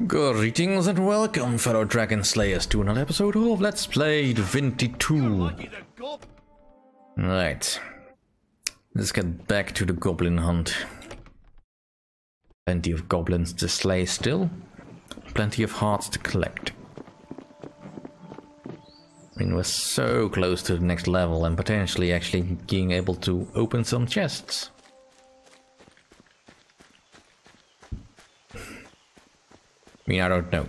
Greetings and welcome, fellow Dragon Slayers, to another episode of Let's Play Divinity 2. Right. Let's get back to the goblin hunt. Plenty of goblins to slay still. Plenty of hearts to collect. I mean, we're so close to the next level and potentially actually being able to open some chests. I mean, I don't know.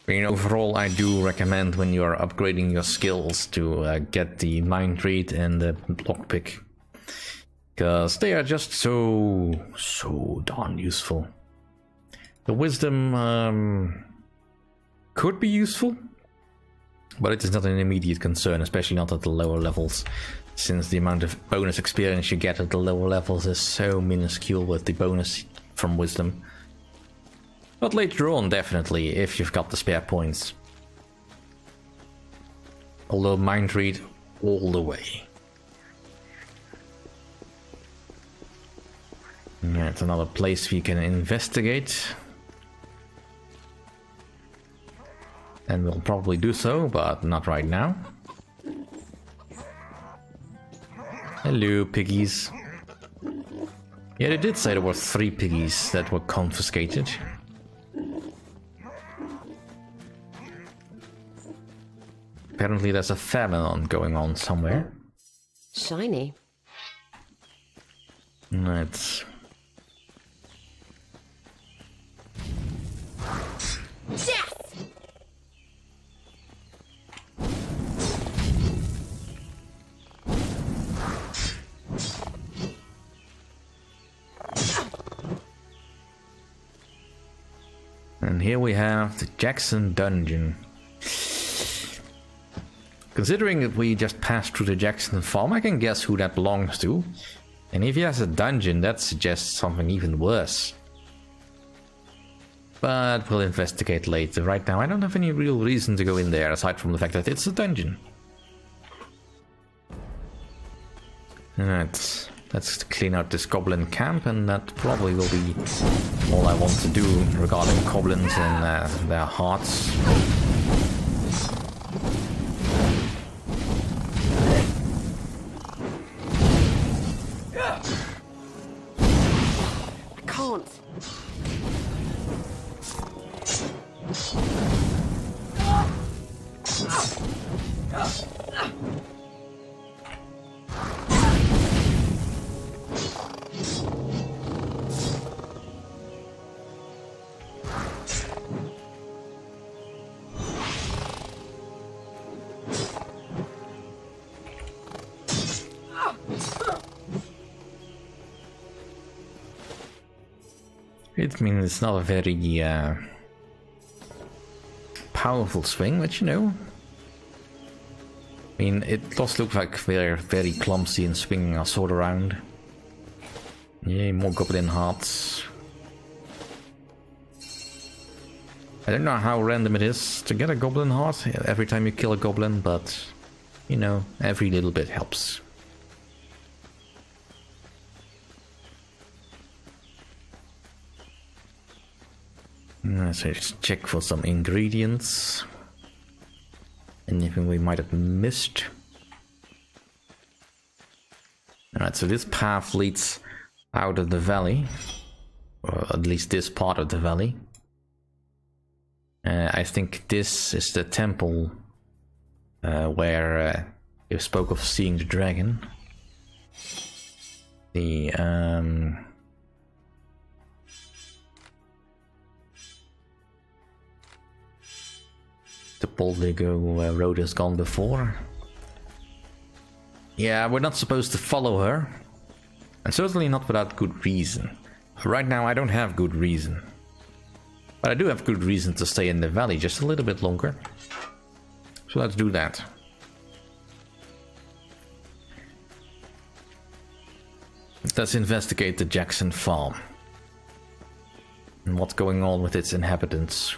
I mean, overall, I do recommend when you are upgrading your skills to get the mind read and the lockpick, because they are just so darn useful. The wisdom could be useful, but it is not an immediate concern, especially not at the lower levels, since the amount of bonus experience you get at the lower levels is so minuscule with the bonus from wisdom. But later on, definitely, if you've got the spare points. Although mind read all the way. Yeah, it's another place we can investigate. And we'll probably do so, but not right now. Hello, piggies. Yeah, they did say there were 3 piggies that were confiscated. Apparently there's a famine going on somewhere. Shiny. Let's... Yes! And here we have the Jackson Dungeon. Considering that we just passed through the Jackson farm, I can guess who that belongs to. And if he has a dungeon, that suggests something even worse. But we'll investigate later. Right now, I don't have any real reason to go in there, aside from the fact that it's a dungeon. Alright, let's clean out this goblin camp, and that probably will be all I want to do regarding goblins and their hearts. I mean, it's not a very powerful swing, but you know. I mean, it does look like they're very clumsy in swinging our sword around. Yay, more goblin hearts. I don't know how random it is to get a goblin heart every time you kill a goblin, but, you know, every little bit helps. Let's just check for some ingredients. Anything we might have missed. Alright, so this path leads out of the valley. Or at least this part of the valley. I think this is the temple where you spoke of seeing the dragon. The Poldigo road has gone before. Yeah, we're not supposed to follow her. And certainly not without good reason. Right now I don't have good reason. But I do have good reason to stay in the valley just a little bit longer. So let's do that. Let's investigate the Jackson farm. And what's going on with its inhabitants.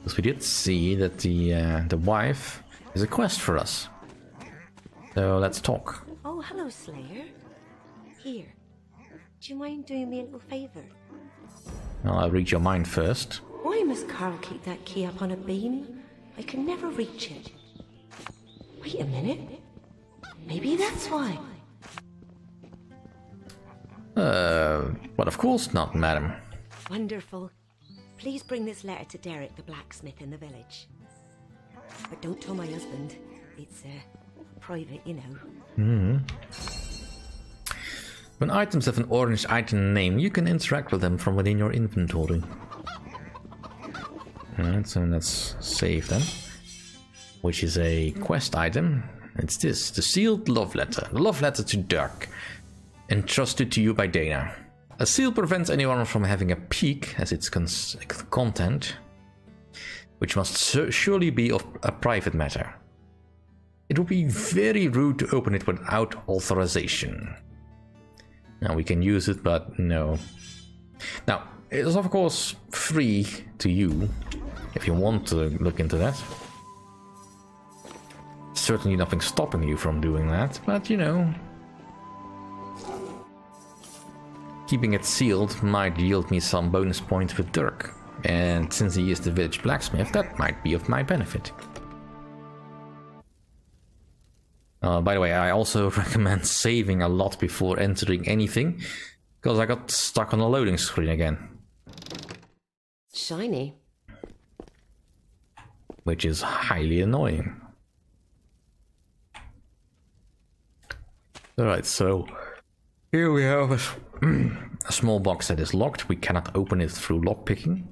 Because we did see that the wife is a quest for us. So let's talk. Oh, hello, Slayer. Here. Do you mind doing me a little favour? Well, I'll read your mind first. Why must Carl keep that key up on a beam? I can never reach it. Wait a minute. Maybe that's why. But of course not, madam. Wonderful. Please bring this letter to Derek, the blacksmith in the village. But don't tell my husband. It's, private, you know. When items have an orange item name, you can interact with them from within your inventory. Alright, so let's save them. Which is a quest item. It's this, the sealed love letter. The love letter to Dirk. Entrusted to you by Dana. A seal prevents anyone from having a peek at its content, which must surely be of a private matter. It would be very rude to open it without authorization. Now we can use it, but no. Now, it is of course free to you, if you want to look into that. Certainly nothing stopping you from doing that, but you know. Keeping it sealed might yield me some bonus points with Dirk, and since he is the village blacksmith, that might be of my benefit. By the way, I also recommend saving a lot before entering anything, because I got stuck on the loading screen again. Shiny. Which is highly annoying. Alright, so here we have a small box that is locked. We cannot open it through lockpicking,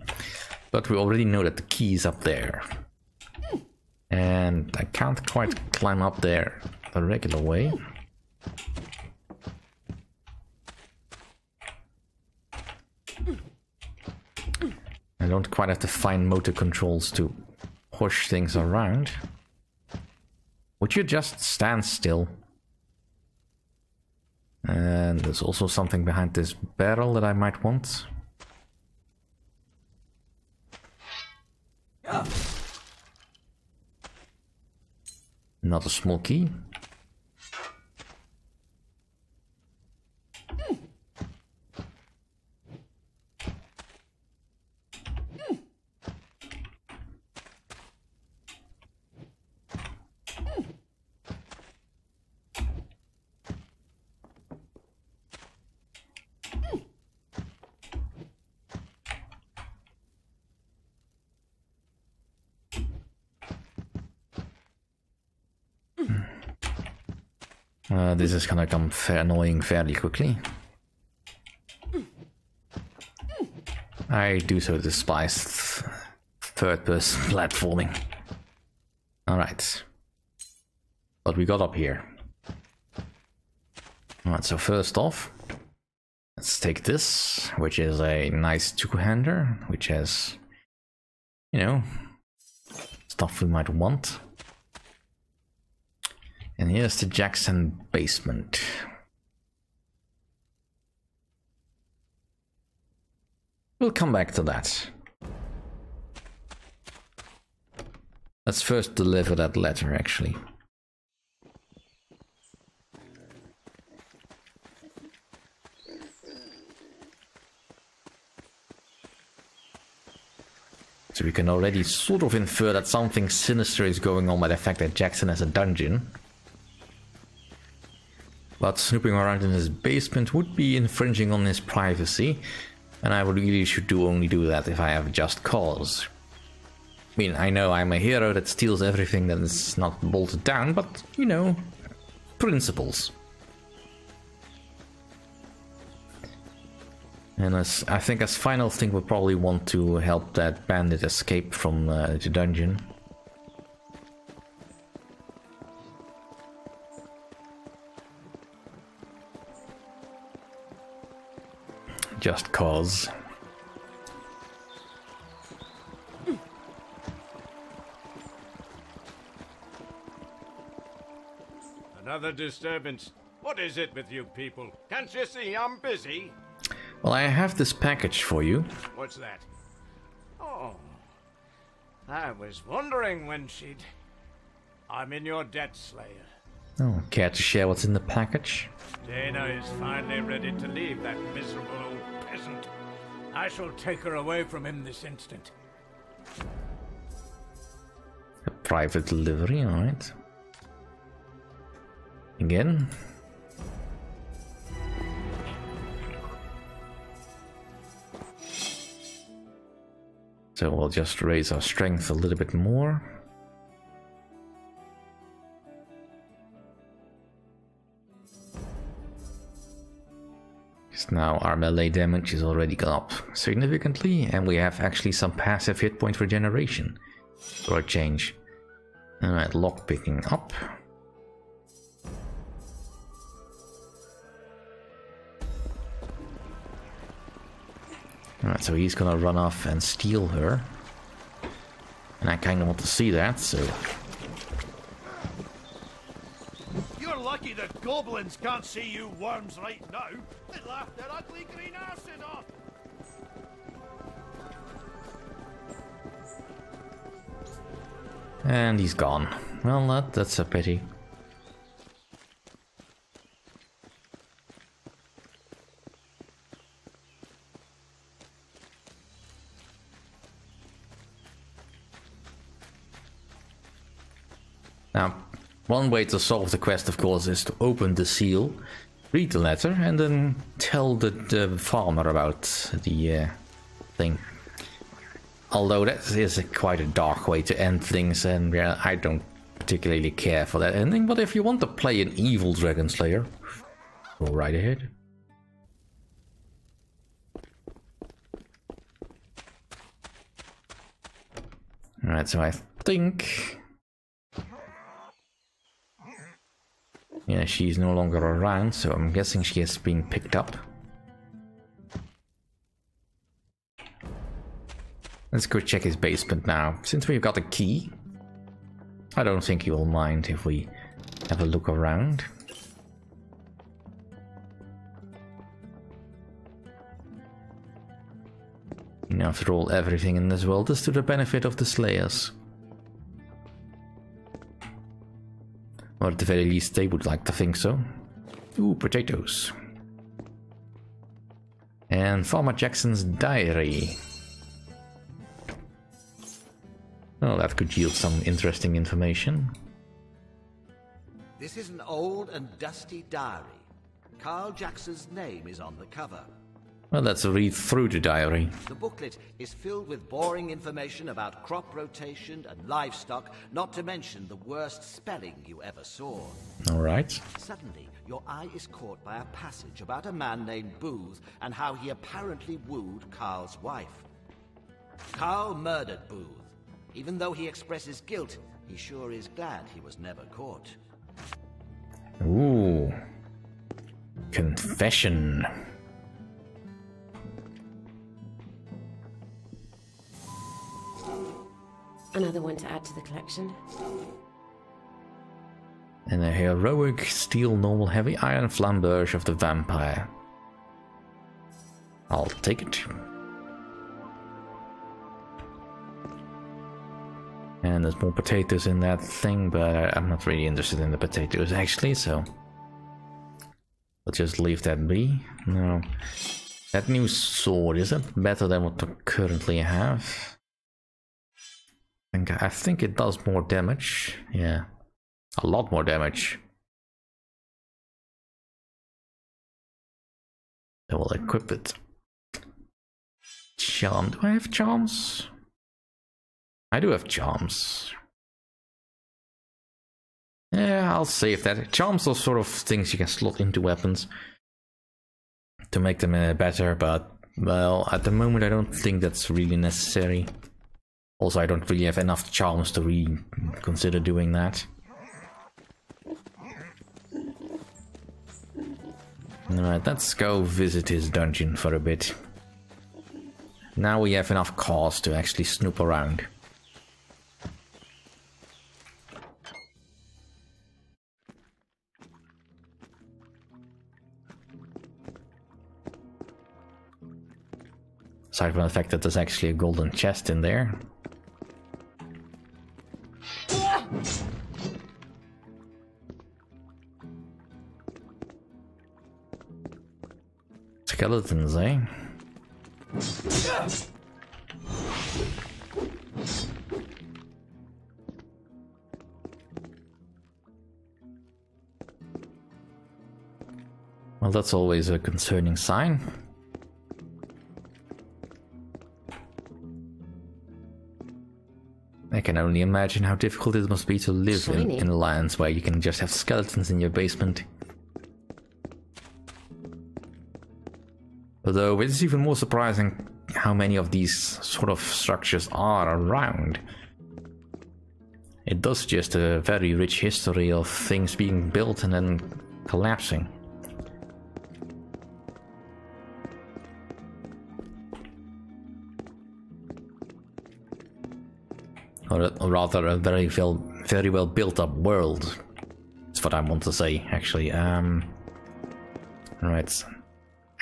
but we already know that the key is up there. And I can't quite climb up there the regular way. I don't quite have the fine motor controls to push things around. Would you just stand still? And there's also something behind this barrel that I might want. Not a small key. This is gonna become annoying fairly quickly. I do so despise third-person platforming. Alright. What we got up here? Alright, so first off, let's take this, which is a nice two-hander, which has, you know, stuff we might want. And here's the Jackson basement. We'll come back to that. Let's first deliver that letter, actually. So we can already sort of infer that something sinister is going on by the fact that Jackson has a dungeon. But snooping around in his basement would be infringing on his privacy, and I really should only do that if I have just cause. I mean, I know I'm a hero that steals everything that is not bolted down, but, you know, principles. And I think as final thing we'll probably want to help that bandit escape from the dungeon. Just cause. Another disturbance. What is it with you people? Can't you see I'm busy? Well, I have this package for you. What's that? Oh, I was wondering when she'd... I'm in your debt, Slayer. Oh, care to share what's in the package? Dana is finally ready to leave that miserable old peasant. I shall take her away from him this instant. A private delivery, alright. Again. So we'll just raise our strength a little bit more. Now our melee damage is already gone up significantly, and we have actually some passive hit point regeneration for a change. Alright, lock picking up. Alright, so he's gonna run off and steal her. And I kinda want to see that, so... You're lucky the goblins can't see you worms right now. They laughed their ugly green arses off. And he's gone. Well, that's a pity. Now, one way to solve the quest, of course, is to open the seal, read the letter, and then tell the farmer about the thing. Although that is quite a dark way to end things, and yeah, I don't particularly care for that ending, but if you want to play an evil Dragon Slayer, go right ahead. Alright, so I think... yeah, she's no longer around, so I'm guessing she has been picked up. Let's go check his basement now. Since we've got a key, I don't think he will mind if we have a look around. And after all, everything in this world is to the benefit of the Slayers. Or at the very least, they would like to think so. Ooh, potatoes. And Farmer Jackson's diary. Well, that could yield some interesting information. This is an old and dusty diary. Carl Jackson's name is on the cover. Well, let's read through the diary. The booklet is filled with boring information about crop rotation and livestock, not to mention the worst spelling you ever saw. Alright. Suddenly, your eye is caught by a passage about a man named Booth and how he apparently wooed Carl's wife. Carl murdered Booth. Even though he expresses guilt, he sure is glad he was never caught. Ooh. Confession. Another one to add to the collection. And a heroic steel normal heavy iron flamberge of the vampire. I'll take it. And there's more potatoes in that thing, but I'm not really interested in the potatoes actually, so we'll just leave that be. No. That new sword, is it better than what we currently have? I think it does more damage. Yeah. A lot more damage. I will equip it. Charm. Do I have charms? I do have charms. Yeah, I'll save that. Charms are sort of things you can slot into weapons to make them better, but, well, at the moment I don't think that's really necessary. Also, I don't really have enough charms to reconsider doing that. Alright, let's go visit his dungeon for a bit. Now we have enough cause to actually snoop around. Aside from the fact that there's actually a golden chest in there. skeletons, eh? Well, that's always a concerning sign. I can only imagine how difficult it must be to live in lands where you can just have skeletons in your basement. Although it is even more surprising how many of these sort of structures are around. It does suggest a very rich history of things being built and then collapsing. Or rather, a very well built up world. That's what I want to say, actually. Right.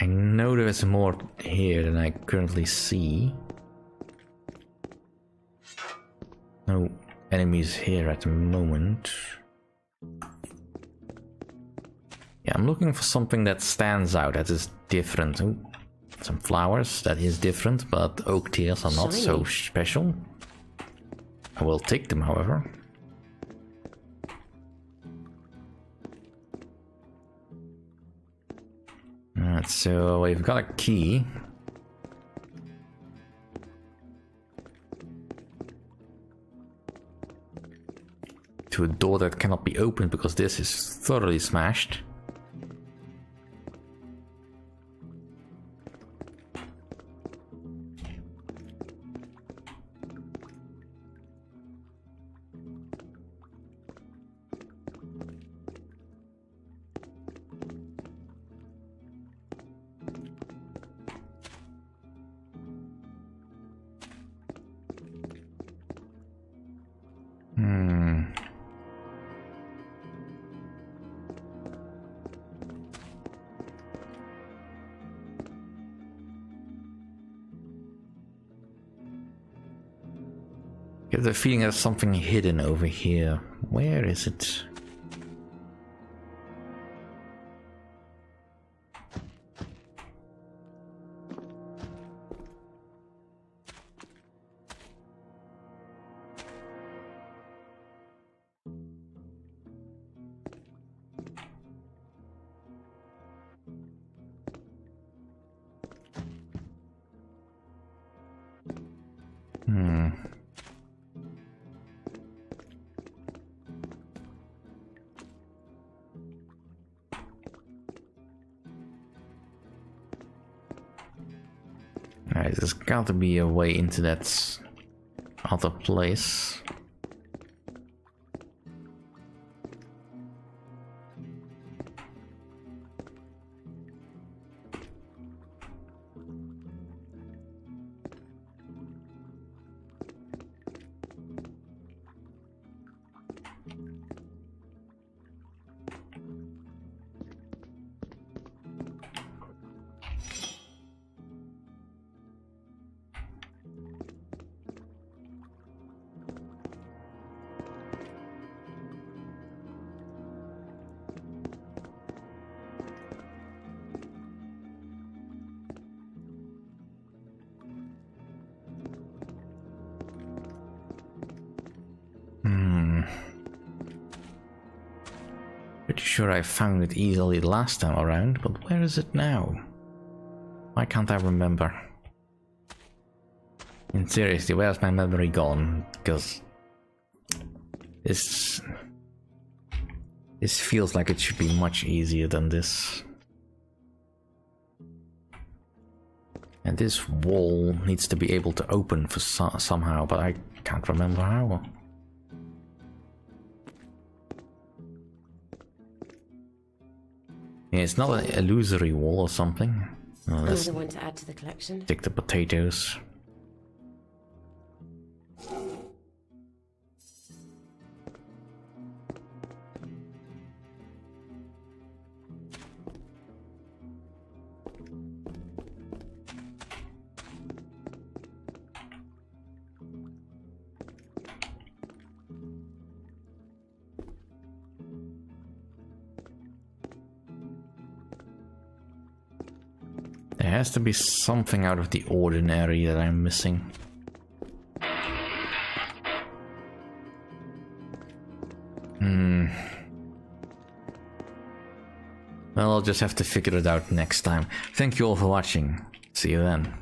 I know there's more here than I currently see. No enemies here at the moment. Yeah, I'm looking for something that stands out, that is different. Ooh, some flowers, that is different, but oak tears are not so special. I will take them, however. Alright, so we've got a key. To a door that cannot be opened because this is thoroughly smashed. I get the feeling there's something hidden over here. Where is it? Alright, there's got to be a way into that other place. Pretty sure I found it easily last time around, but where is it now? Why can't I remember? And seriously, where's my memory gone? Because this feels like it should be much easier than this. And this wall needs to be able to open for somehow, but I can't remember how. Yeah, it's not an illusory wall or something. Well, let's Another one to add to the collection. take the potatoes. has to be something out of the ordinary that I'm missing. Well, I'll just have to figure it out next time. Thank you all for watching. See you then.